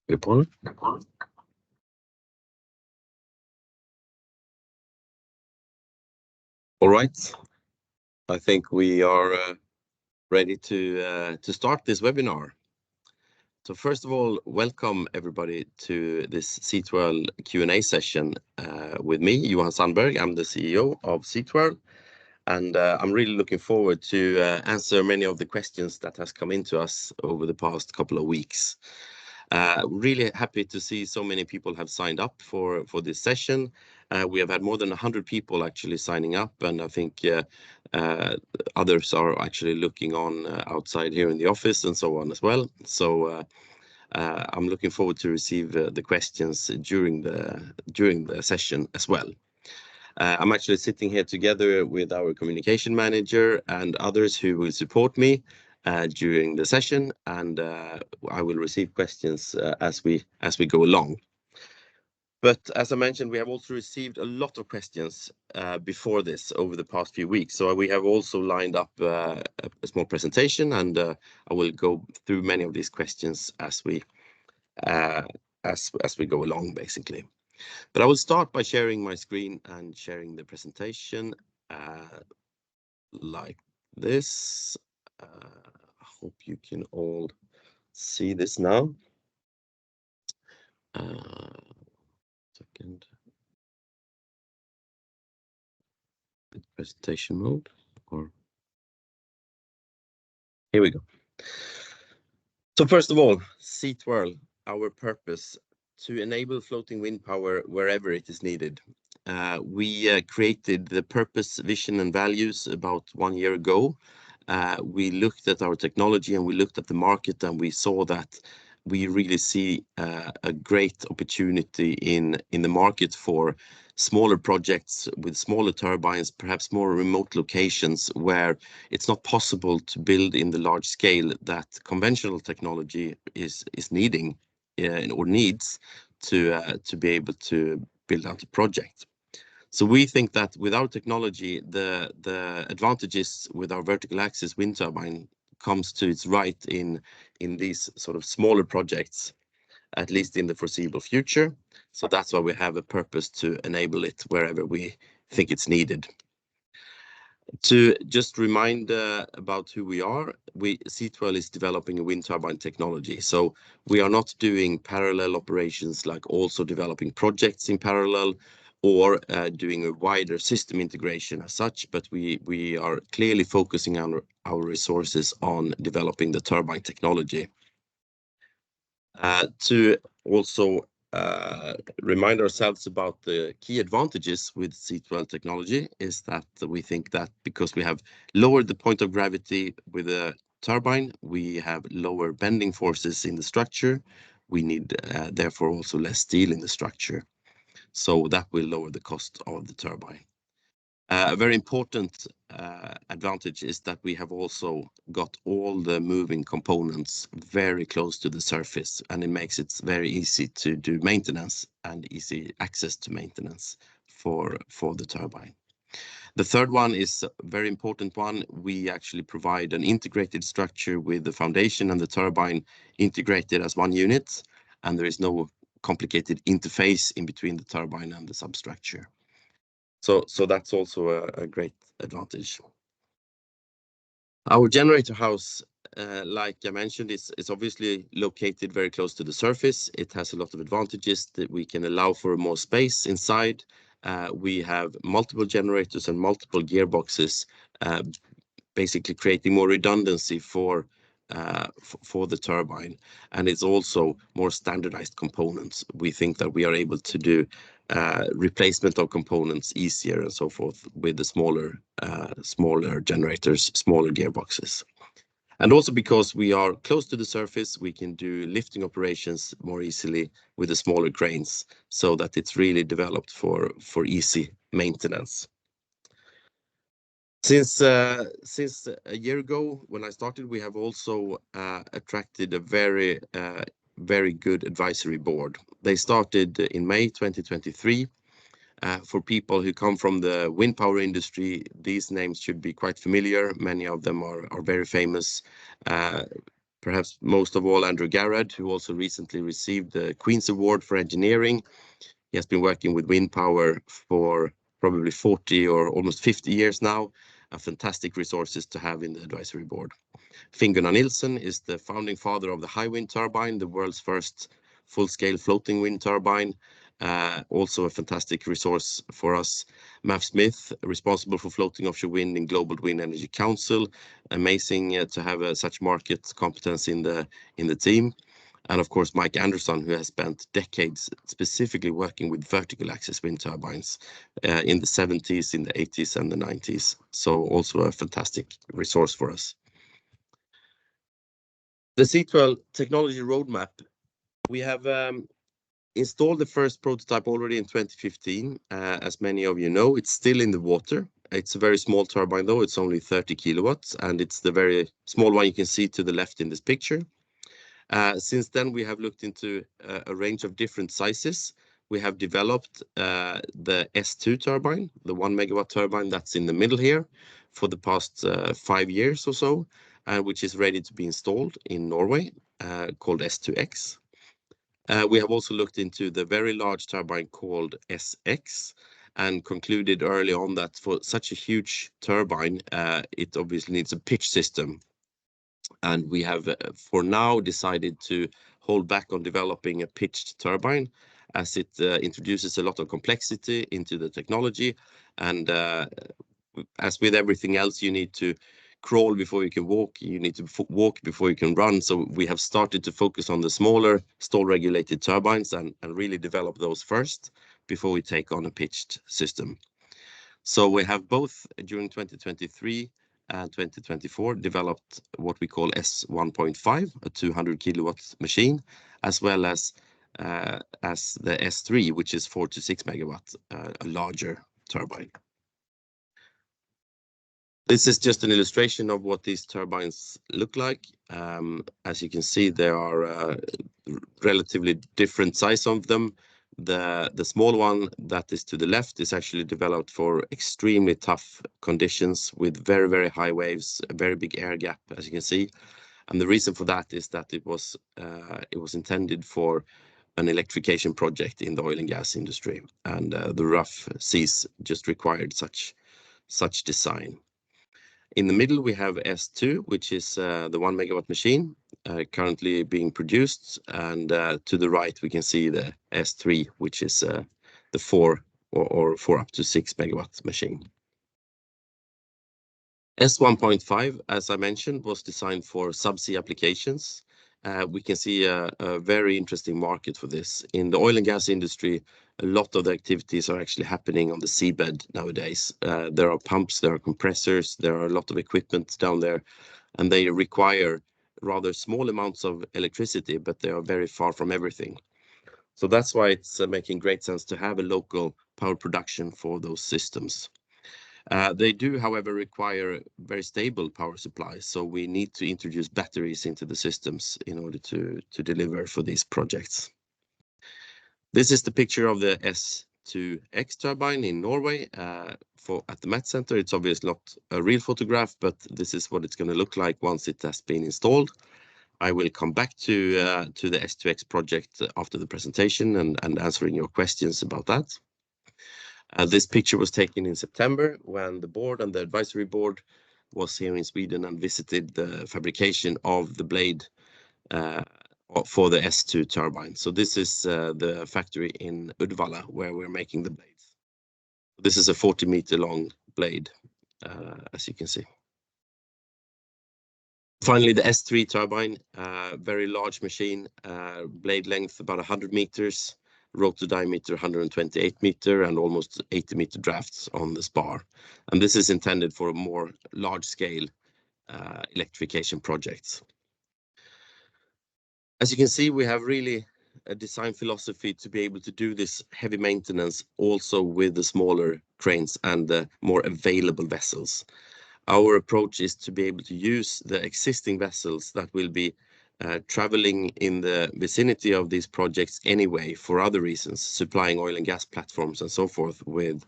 Report. All right. I think we are ready to start this webinar. So first of all, welcome everybody to this SeaTwirl Q&A session with me, Johan Sandberg. I'm the CEO of SeaTwirl, and I'm really looking forward to answer many of the questions that has come into us over the past couple of weeks. Really happy to see so many people have signed up for this session. We have had more than 100 people actually signing up, and I think others are actually looking on outside here in the office and so on as well. So I'm looking forward to receive the questions during the session as well. I'm actually sitting here together with our communication manager and others who will support me during the session, and I will receive questions as we go along. But as I mentioned, we have also received a lot of questions before this over the past few weeks. So we have also lined up a small presentation, and I will go through many of these questions as we go along, basically. But I will start by sharing my screen and sharing the presentation like this. I hope you can all see this now. Second. Presentation mode, or here we go. So first of all, SeaTwirl, our purpose to enable floating wind power wherever it is needed. We created the purpose, vision, and values about 1 year ago. We looked at our technology and we looked at the market, and we saw that we really see a great opportunity in the market for smaller projects with smaller turbines, perhaps more remote locations where it's not possible to build in the large scale that conventional technology is needing or needs to be able to build out a project. So we think that with our technology, the advantages with our vertical axis wind turbine comes to its right in these sort of smaller projects, at least in the foreseeable future. So that's why we have a purpose to enable it wherever we think it's needed. To just remind about who we are, SeaTwirl is developing a wind turbine technology. So we are not doing parallel operations like also developing projects in parallel or doing a wider system integration as such, but we are clearly focusing on our resources on developing the turbine technology. To also remind ourselves about the key advantages with SeaTwirl technology is that we think that because we have lowered the point of gravity with a turbine, we have lower bending forces in the structure. We need therefore also less steel in the structure. So that will lower the cost of the turbine. A very important advantage is that we have also got all the moving components very close to the surface, and it makes it very easy to do maintenance and easy access to maintenance for the turbine. The third one is a very important one. We actually provide an integrated structure with the foundation and the turbine integrated as one unit, and there is no complicated interface in between the turbine and the substructure. So that's also a great advantage. Our generator house, like I mentioned, is obviously located very close to the surface. It has a lot of advantages that we can allow for more space inside. We have multiple generators and multiple gearboxes, basically creating more redundancy for the turbine, and it's also more standardized components. We think that we are able to do replacement of components easier and so forth with the smaller generators, smaller gearboxes. And also because we are close to the surface, we can do lifting operations more easily with the smaller cranes, so that it's really developed for easy maintenance. Since a year ago, when I started, we have also attracted a very good advisory board. They started in May 2023. For people who come from the wind power industry, these names should be quite familiar. Many of them are very famous. Perhaps most of all, Andrew Garrett, who also recently received the Queen's Award for Engineering. He has been working with wind power for probably 40 or almost 50 years now, and fantastic resources to have in the advisory board. Finn-Gunnar Nilsson is the founding father of the high wind turbine, the world's first full-scale floating wind turbine. Also a fantastic resource for us. Mav Smith, responsible for floating offshore wind in Global Wind Energy Council. Amazing to have such market competence in the team. And of course, Mike Anderson, who has spent decades specifically working with vertical axis wind turbines in the 70s, in the 80s, and the 90s. So also a fantastic resource for us. The SeaTwirl technology roadmap, we have installed the first prototype already in 2015. As many of you know, it's still in the water. It's a very small turbine though, it's only 30 kilowatts, and it's the very small one you can see to the left in this picture. Since then, we have looked into a range of different sizes. We have developed the S2 turbine, the 1 megawatt turbine that's in the middle here, for the past 5 years or so, which is ready to be installed in Norway, called S2X. We have also looked into the very large turbine called SX and concluded early on that for such a huge turbine, it obviously needs a pitch system. And we have, for now, decided to hold back on developing a pitched turbine, as it introduces a lot of complexity into the technology. And as with everything else, you need to crawl before you can walk. You need to walk before you can run. So we have started to focus on the smaller stall-regulated turbines and really develop those first before we take on a pitched system. So we have both during 2023 and 2024 developed what we call S1.5, a 200 kilowatt machine, as well as the S3, which is 4 to 6 megawatt, a larger turbine. This is just an illustration of what these turbines look like. As you can see, there are relatively different size of them. The small one that is to the left is actually developed for extremely tough conditions with very, very high waves, a very big air gap, as you can see. And the reason for that is that it was intended for an electrification project in the oil and gas industry, and the rough seas just required such design. In the middle, we have S2, which is the 1 megawatt machine currently being produced. And to the right, we can see the S3, which is the 4 or 4 up to 6 megawatt machine. S1.5, as I mentioned, was designed for subsea applications. We can see a very interesting market for this. In the oil and gas industry, a lot of the activities are actually happening on the seabed nowadays. There are pumps, there are compressors, there are a lot of equipment down there, and they require rather small amounts of electricity, but they are very far from everything. So that's why it's making great sense to have a local power production for those systems. They do, however, require very stable power supplies, so we need to introduce batteries into the systems in order to deliver for these projects. This is the picture of the S2X turbine in Norway at the Met Center. It's obviously not a real photograph, but this is what it's going to look like once it has been installed. I will come back to the S2X project after the presentation and answering your questions about that. This picture was taken in September when the board and the advisory board was here in Sweden and visited the fabrication of the blade for the S2 turbine. So this is the factory in Uddevalla where we're making the blades. This is a 40-meter long blade, as you can see. Finally, the S3 turbine, very large machine, blade length about 100 meters, rotor diameter 128 meter, and almost 80-meter drafts on the spar. And this is intended for more large-scale electrification projects. As you can see, we have really a design philosophy to be able to do this heavy maintenance also with the smaller cranes and the more available vessels. Our approach is to be able to use the existing vessels that will be traveling in the vicinity of these projects anyway for other reasons, supplying oil and gas platforms and so forth with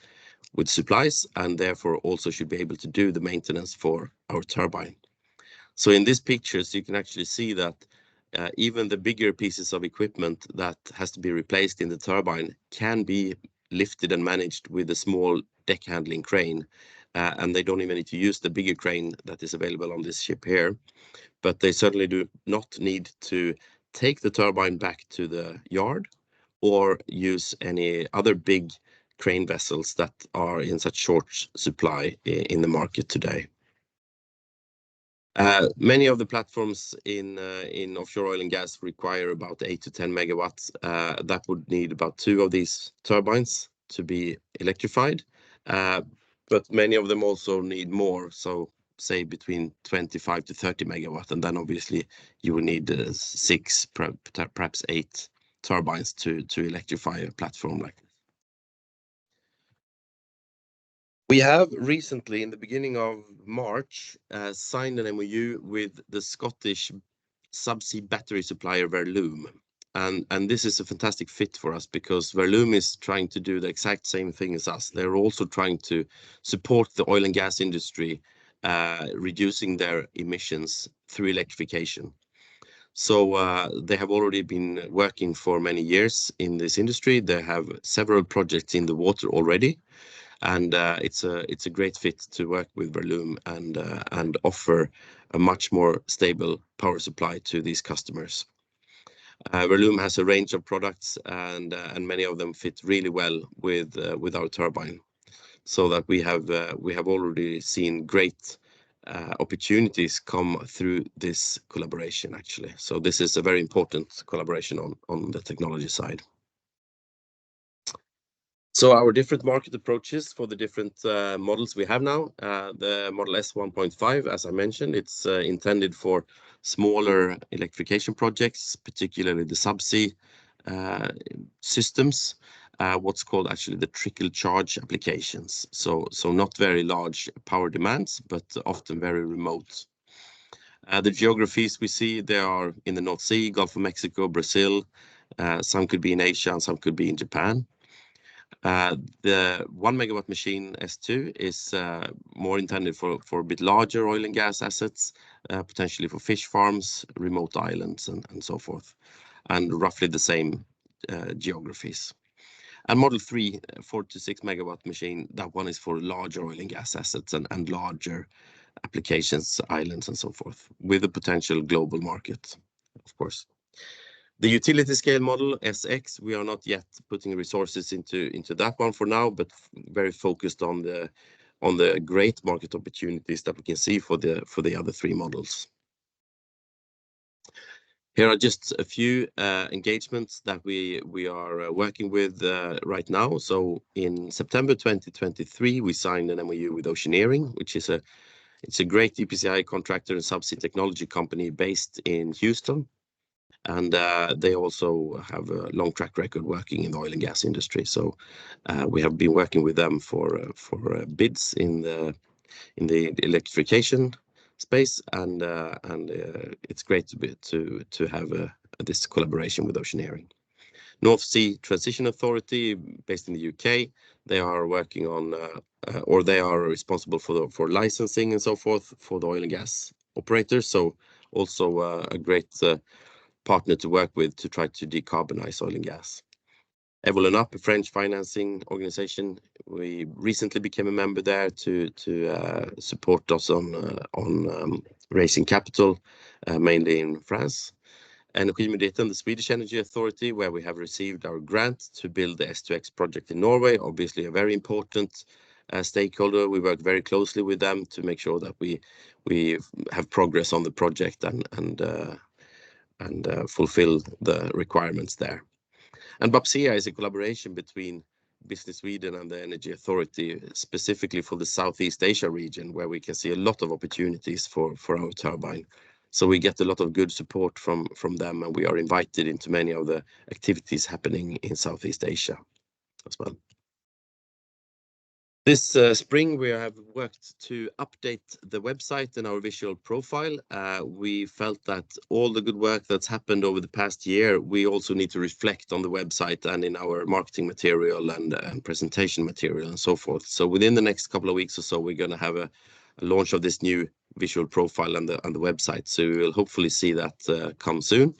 supplies, and therefore also should be able to do the maintenance for our turbine. So in these pictures, you can actually see that even the bigger pieces of equipment that has to be replaced in the turbine can be lifted and managed with a small deck handling crane. And they don't even need to use the bigger crane that is available on this ship here. But they certainly do not need to take the turbine back to the yard or use any other big crane vessels that are in such short supply in the market today. Many of the platforms in offshore oil and gas require about 8 to 10 megawatts. That would need about 2 of these turbines to be electrified. But many of them also need more, so say between 25 to 30 megawatt, and then obviously you will need 6, perhaps 8 turbines to electrify a platform like this. We have recently, in the beginning of March, signed an MOU with the Scottish subsea battery supplier Verloom. And this is a fantastic fit for us because Verloom is trying to do the exact same thing as us. They're also trying to support the oil and gas industry, reducing their emissions through electrification. So they have already been working for many years in this industry. They have several projects in the water already. And it's a great fit to work with Verloom and offer a much more stable power supply to these customers. Verloom has a range of products and many of them fit really well with our turbine, so that we have already seen great opportunities come through this collaboration actually. So this is a very important collaboration on the technology side. So our different market approaches for the different models we have now, the Model S 1.5, as I mentioned, it's intended for smaller electrification projects, particularly the subsea systems, what's called actually the trickle charge applications. So not very large power demands, but often very remote. The geographies we see, they are in the North Sea, Gulf of Mexico, Brazil, some could be in Asia and some could be in Japan. The 1 megawatt machine S2 is more intended for a bit larger oil and gas assets, potentially for fish farms, remote islands, and so forth, and roughly the same geographies. And Model 3, 4 to 6 megawatt machine, that one is for larger oil and gas assets and larger applications, islands, and so forth, with a potential global market, of course. The utility scale model SX, we are not yet putting resources into that one for now, but very focused on the great market opportunities that we can see for the other 3 models. Here are just a few engagements that we are working with right now. So in September 2023, we signed an MOU with Oceaneering, which is a great EPCI contractor and subsea technology company based in Houston. And they also have a long track record working in the oil and gas industry. So we have been working with them for bids in the electrification space, and it's great to have this collaboration with Oceaneering. North Sea Transition Authority, based in the UK, they are working on, or they are responsible for licensing and so forth for the oil and gas operators. So also a great partner to work with to try to decarbonize oil and gas. Evolyn Up, a French financing organization, we recently became a member there to support us on raising capital, mainly in France. Energimyndigheten, the Swedish Energy Authority, where we have received our grant to build the S2X project in Norway, obviously a very important stakeholder. We work very closely with them to make sure that we have progress on the project and fulfill the requirements there. And BAPSEA is a collaboration between Business Sweden and the Energy Authority, specifically for the Southeast Asia region, where we can see a lot of opportunities for our turbine. So we get a lot of good support from them, and we are invited into many of the activities happening in Southeast Asia as well. This spring, we have worked to update the website and our visual profile. We felt that all the good work that's happened over the past year, we also need to reflect on the website and in our marketing material and presentation material and so forth. So within the next couple of weeks or so, we're going to have a launch of this new visual profile on the website. So you will hopefully see that come soon.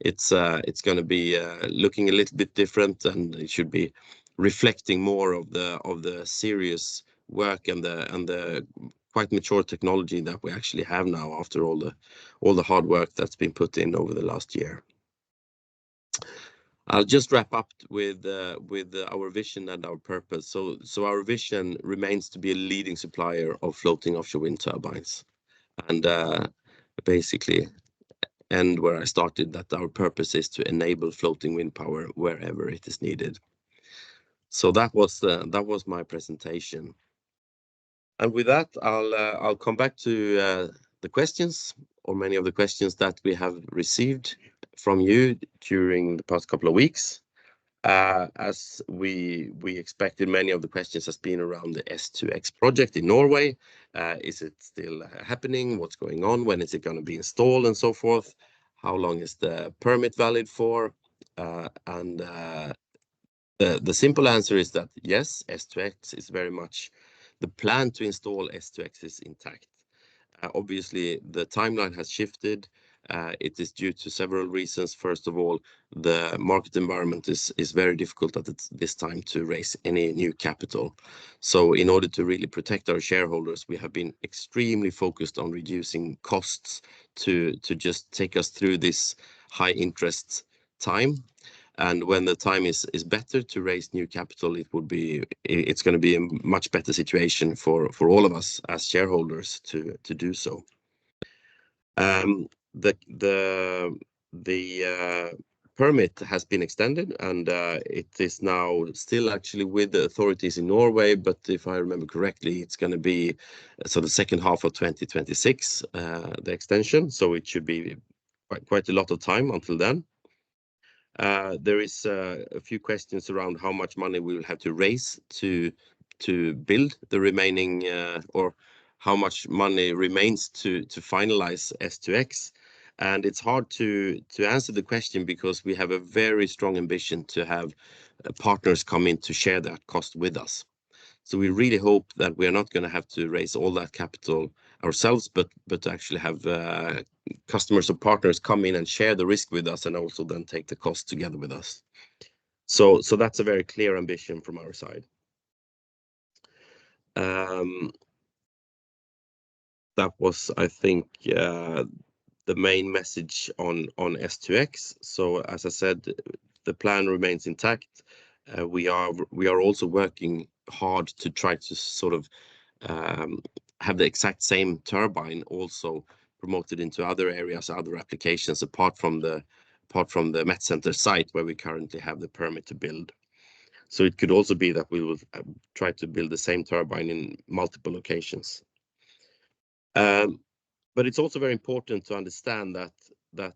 It's going to be looking a little bit different, and it should be reflecting more of the serious work and the quite mature technology that we actually have now after all the hard work that's been put in over the last year. I'll just wrap up with our vision and our purpose. So our vision remains to be a leading supplier of floating offshore wind turbines, and basically end where I started, that our purpose is to enable floating wind power wherever it is needed. So that was my presentation. And with that, I'll come back to the questions, or many of the questions that we have received from you during the past couple of weeks. As we expected, many of the questions has been around the S2X project in Norway. Is it still happening? What's going on? When is it going to be installed, and so forth? How long is the permit valid for? And the simple answer is that yes, S2X is very much the plan to install S2X is intact. Obviously, the timeline has shifted. It is due to several reasons. First of all, the market environment is very difficult at this time to raise any new capital. So in order to really protect our shareholders, we have been extremely focused on reducing costs to just take us through this high interest time. And when the time is better to raise new capital, it's going to be a much better situation for all of us as shareholders to do so. The permit has been extended, and it is now still actually with the authorities in Norway. But if I remember correctly, it's going to be the second half of 2026, the extension. So it should be quite a lot of time until then. There is a few questions around how much money we will have to raise to build the remaining, or how much money remains to finalize S2X. And it's hard to answer the question, because we have a very strong ambition to have partners come in to share that cost with us. So we really hope that we are not going to have to raise all that capital ourselves, but to actually have customers or partners come in and share the risk with us, and also then take the cost together with us. So that's a very clear ambition from our side. That was, I think, the main message on S2X. So as I said, the plan remains intact. We are also working hard to try to sort of have the exact same turbine also promoted into other areas, other applications, apart from the Met Center site where we currently have the permit to build. So it could also be that we will try to build the same turbine in multiple locations. But it's also very important to understand that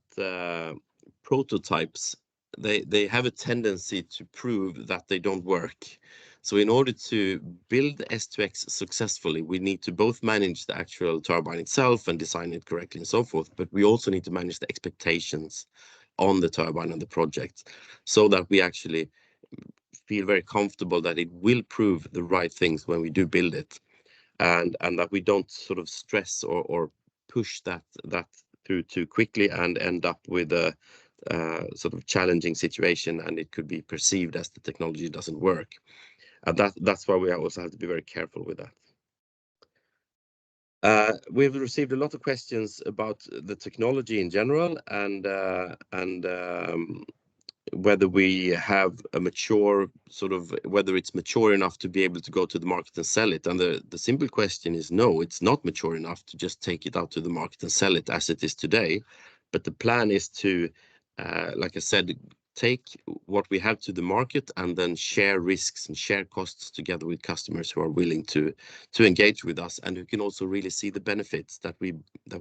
prototypes, they have a tendency to prove that they don't work. So in order to build S2X successfully, we need to both manage the actual turbine itself and design it correctly and so forth, but we also need to manage the expectations on the turbine and the project, so that we actually feel very comfortable that it will prove the right things when we do build it, and that we don't sort of stress or push that through too quickly and end up with a sort of challenging situation, and it could be perceived as the technology doesn't work. And that's why we also have to be very careful with that. We've received a lot of questions about the technology in general, and whether we have a mature whether it's mature enough to be able to go to the market and sell it. And the simple question is no, it's not mature enough to just take it out to the market and sell it as it is today. But the plan is to, like I said, take what we have to the market and then share risks and share costs together with customers who are willing to engage with us, and who can also really see the benefits that we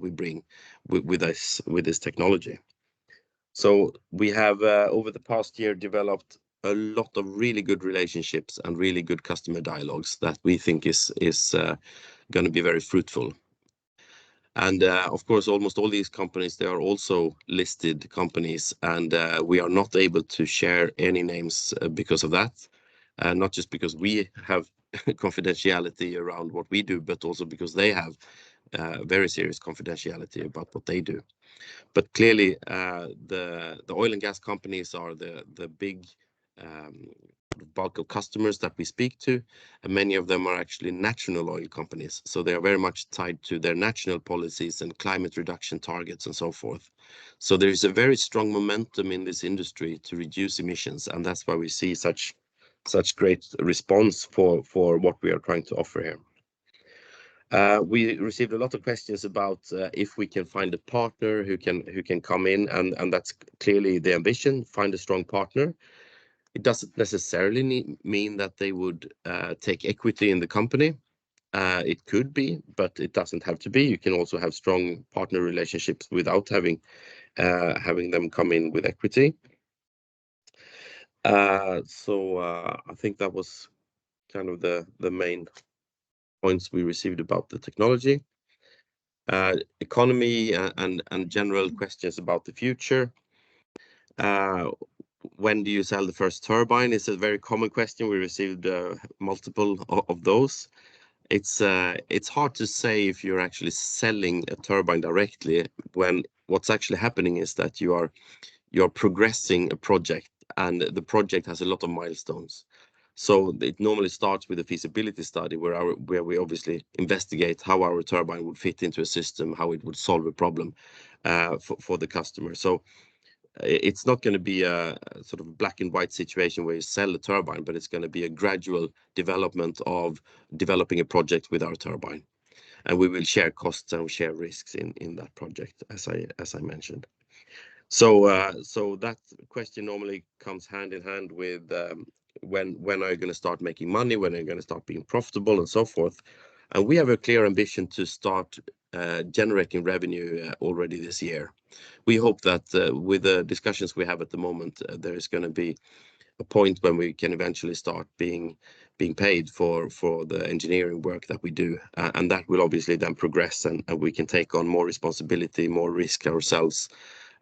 bring with this technology. So we have over the past year developed a lot of really good relationships and really good customer dialogues that we think is going to be very fruitful. And of course, almost all these companies, they are also listed companies, and we are not able to share any names because of that. Not just because we have confidentiality around what we do, but also because they have very serious confidentiality about what they do. But clearly, the oil and gas companies are the big bulk of customers that we speak to, and many of them are actually national oil companies. So they are very much tied to their national policies and climate reduction targets and so forth. So there is a very strong momentum in this industry to reduce emissions, and that's why we see such great response for what we are trying to offer here. We received a lot of questions about if we can find a partner who can come in, and that's clearly the ambition, find a strong partner. It doesn't necessarily mean that they would take equity in the company. It could be, but it doesn't have to be. You can also have strong partner relationships without having them come in with equity. So I think that was kind of the main points we received about the technology. Economy and general questions about the future. When do you sell the first turbine? It's a very common question. We received multiple of those. It's hard to say if you're actually selling a turbine directly when what's actually happening is that you're progressing a project, and the project has a lot of milestones. So it normally starts with a feasibility study where we obviously investigate how our turbine would fit into a system, how it would solve a problem for the customer. So it's not going to be a sort of black and white situation where you sell a turbine, but it's going to be a gradual development of developing a project with our turbine. And we will share costs and share risks in that project, as I mentioned. So that question normally comes hand in hand with when are you going to start making money, when are you going to start being profitable, and so forth. And we have a clear ambition to start generating revenue already this year. We hope that with the discussions we have at the moment, there is going to be a point when we can eventually start being paid for the engineering work that we do, and that will obviously then progress, and we can take on more responsibility, more risk ourselves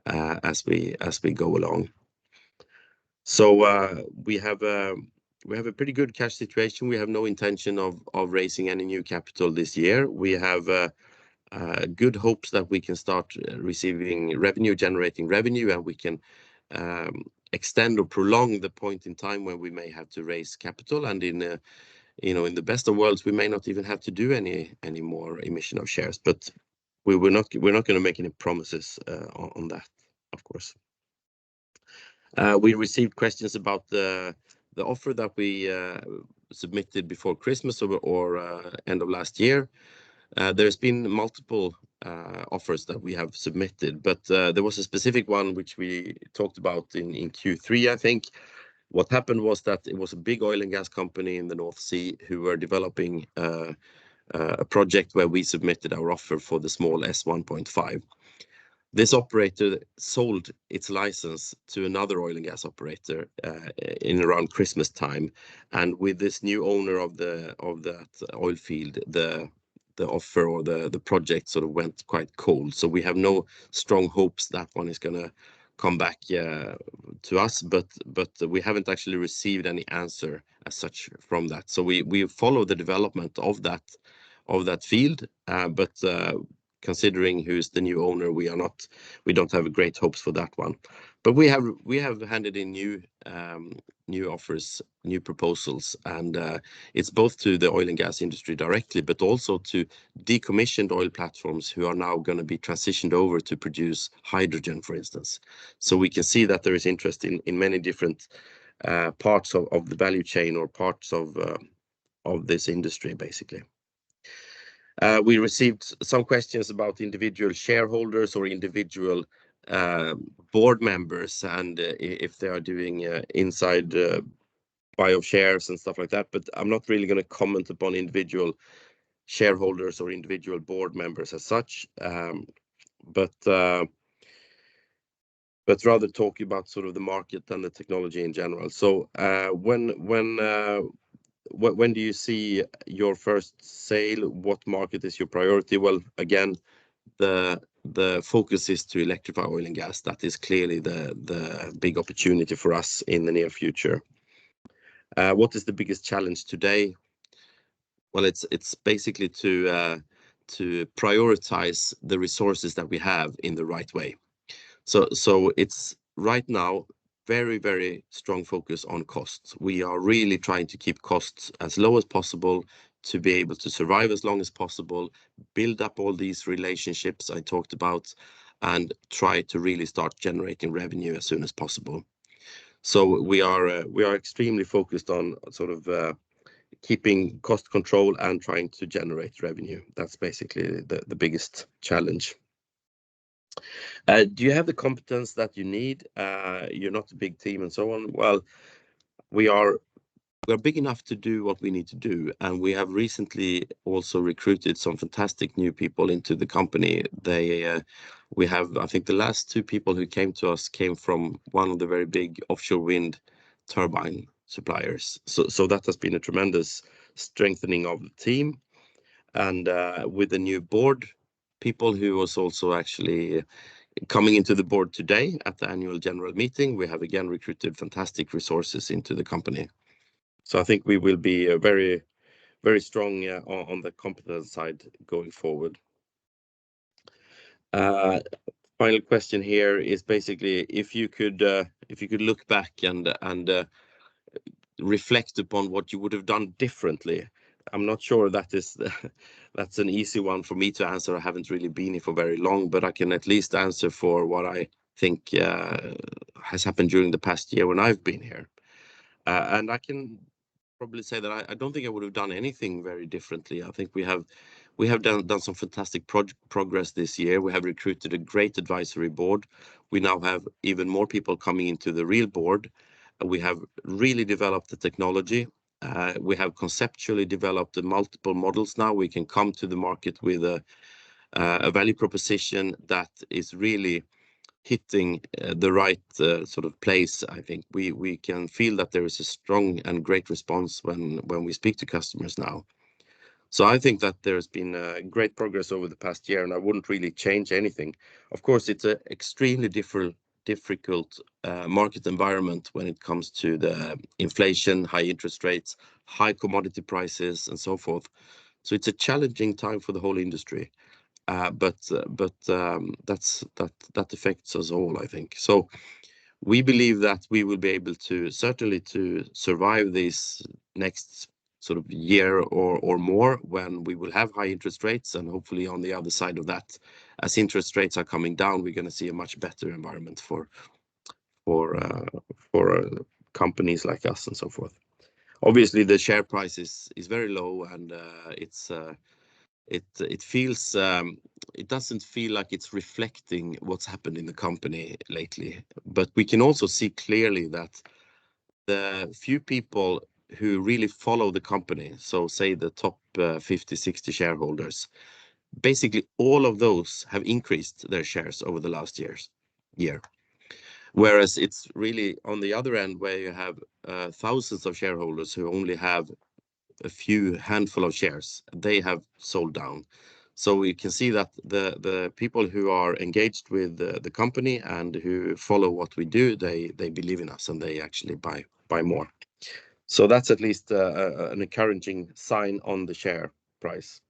as we go along. So we have a pretty good cash situation. We have no intention of raising any new capital this year. We have good hopes that we can start receiving revenue, generating revenue, and we can extend or prolong the point in time when we may have to raise capital. And in the best of worlds, we may not even have to do any more emission of shares. But we're not going to make any promises on that, of course. We received questions about the offer that we submitted before Christmas or end of last year. There's been multiple offers that we have submitted, but there was a specific one which we talked about in Q3, I think. What happened was that it was a big oil and gas company in the North Sea who were developing a project where we submitted our offer for the small S1.5. This operator sold its license to another oil and gas operator in around Christmas time, and with this new owner of that oil field, the offer or the project sort of went quite cold. So we have no strong hopes that one is going to come back to us, but we haven't actually received any answer as such from that. So we follow the development of that field, but considering who's the new owner, we don't have great hopes for that one. But we have handed in new offers, new proposals, and it's both to the oil and gas industry directly, but also to decommissioned oil platforms who are now going to be transitioned over to produce hydrogen, for instance. So we can see that there is interest in many different parts of the value chain or parts of this industry, basically. We received some questions about individual shareholders or individual board members, and if they are doing inside buy of shares and stuff like that. But I'm not really going to comment upon individual shareholders or individual board members as such, but rather talking about sort of the market and the technology in general. So when do you see your first sale? What market is your priority? Well, again, the focus is to electrify oil and gas. That is clearly the big opportunity for us in the near future. What is the biggest challenge today? Well, it's basically to prioritize the resources that we have in the right way. So it's right now very strong focus on costs. We are really trying to keep costs as low as possible to be able to survive as long as possible, build up all these relationships I talked about, and try to really start generating revenue as soon as possible. So we are extremely focused on sort of keeping cost control and trying to generate revenue. That's basically the biggest challenge. Do you have the competence that you need? You're not a big team and so on. Well, we're big enough to do what we need to do, and we have recently also recruited some fantastic new people into the company. We have, I think, the last 2 people who came to us came from one of the very big offshore wind turbine suppliers. So that has been a tremendous strengthening of the team, and with the new board people who was also actually coming into the board today at the annual general meeting, we have again recruited fantastic resources into the company. So I think we will be very strong on the competence side going forward. Final question here is basically if you could look back and reflect upon what you would have done differently. I'm not sure that's an easy one for me to answer. I haven't really been here for very long, but I can at least answer for what I think has happened during the past year when I've been here. And I can probably say that I don't think I would have done anything very differently. I think we have done some fantastic progress this year. We have recruited a great advisory board. We now have even more people coming into the real board. We have really developed the technology. We have conceptually developed the multiple models now. We can come to the market with a value proposition that is really hitting the right sort of place. I think we can feel that there is a strong and great response when we speak to customers now. So I think that there's been great progress over the past year, and I wouldn't really change anything. Of course, it's an extremely difficult market environment when it comes to the inflation, high interest rates, high commodity prices, and so forth. So it's a challenging time for the whole industry. But that affects us all, I think. So we believe that we will be able to certainly to survive this next sort of year or more when we will have high interest rates, and hopefully on the other side of that, as interest rates are coming down, we're going to see a much better environment for companies like us and so forth. Obviously, the share price is very low, and it feels it doesn't feel like it's reflecting what's happened in the company lately. But we can also see clearly that the few people who really follow the company, so say the top 50, 60 shareholders, basically all of those have increased their shares over the last year. Whereas it's really on the other end where you have thousands of shareholders who only have a few handful of shares, they have sold down. So we can see that the people who are engaged with the company and who follow what we do, they believe in us and they actually buy more. So that's at least an encouraging sign on the share price.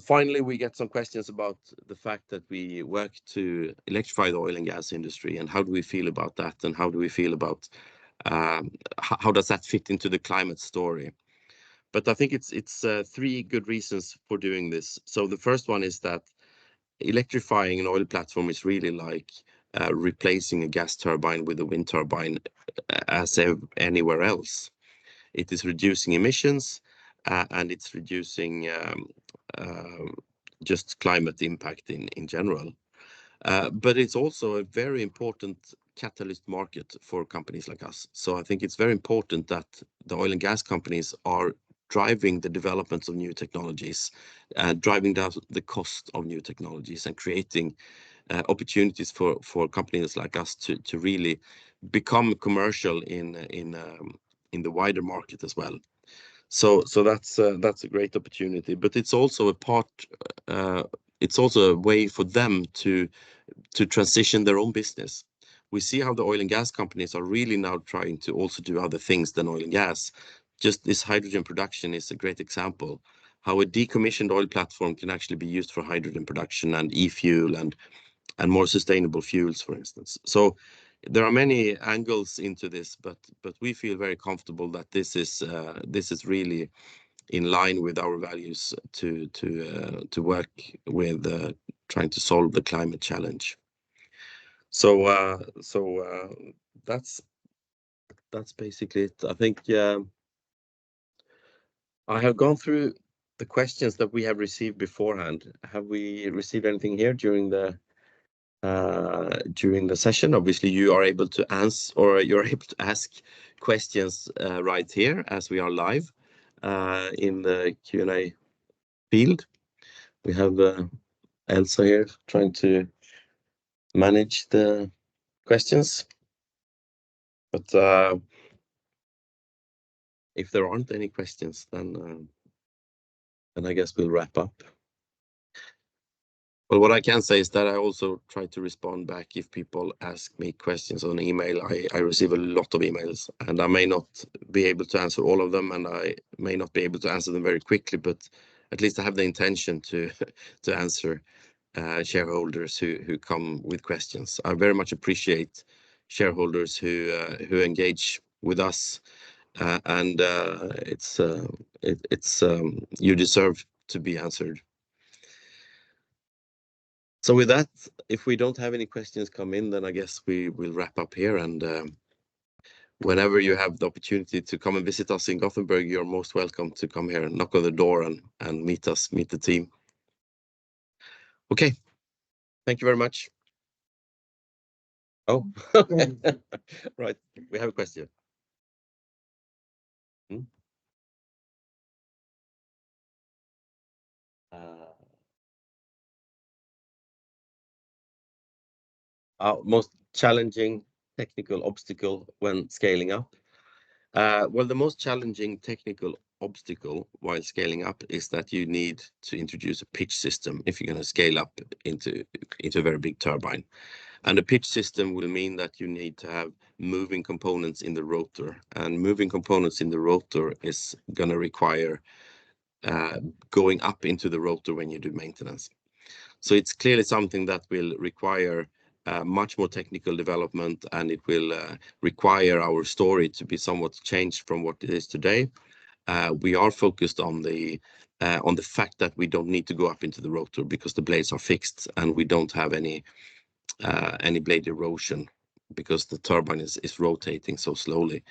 Finally, we get some questions about the fact that we work to electrify the oil and gas industry, and how do we feel about that, and how do we feel about how does that fit into the climate story. But I think it's 3 good reasons for doing this. So the first one is that electrifying an oil platform is really like replacing a gas turbine with a wind turbine as anywhere else. It is reducing emissions and it's reducing just climate impact in general. But it's also a very important catalyst market for companies like us. So I think it's very important that the oil and gas companies are driving the developments of new technologies, driving down the cost of new technologies, and creating opportunities for companies like us to really become commercial in the wider market as well. So that's a great opportunity, but it's also it's also a way for them to transition their own business. We see how the oil and gas companies are really now trying to also do other things than oil and gas. Just this hydrogen production is a great example. how a decommissioned oil platform can actually be used for hydrogen production and e-fuel and more sustainable fuels, for instance. So there are many angles into this, but we feel very comfortable that this is really in line with our values to work with trying to solve the climate challenge. So that's basically it. I think I have gone through the questions that we have received beforehand. Have we received anything here during the session? Obviously, you are able to answer, or you're able to ask questions right here as we are live in the Q&A field. We have Elsa here trying to manage the questions, but if there aren't any questions, then I guess we'll wrap up. Well, what I can say is that I also try to respond back if people ask me questions on email. I receive a lot of emails, and I may not be able to answer all of them, and I may not be able to answer them very quickly, but at least I have the intention to answer shareholders who come with questions. I very much appreciate shareholders who engage with us, and you deserve to be answered. So with that, if we don't have any questions come in, then I guess we will wrap up here. And whenever you have the opportunity to come and visit us in Gothenburg, you're most welcome to come here and knock on the door and meet us, meet the team. Okay, thank you very much. Oh, right, we have a question. Most challenging technical obstacle when scaling up? Well, the most challenging technical obstacle while scaling up is that you need to introduce a pitch system if you're going to scale up into a very big turbine. And a pitch system will mean that you need to have moving components in the rotor, and moving components in the rotor is going to require going up into the rotor when you do maintenance. So it's clearly something that will require much more technical development, and it will require our story to be somewhat changed from what it is today. We are focused on the fact that we don't need to go up into the rotor because the blades are fixed, and we don't have any blade erosion because the turbine is rotating so slowly.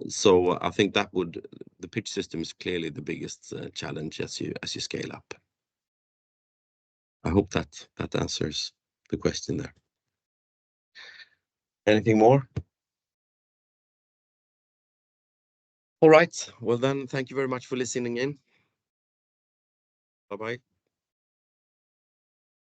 So I think the pitch system is clearly the biggest challenge as you scale up. I hope that answers the question there. Anything more? All right. Well, then, thank you very much for listening in. Bye-bye.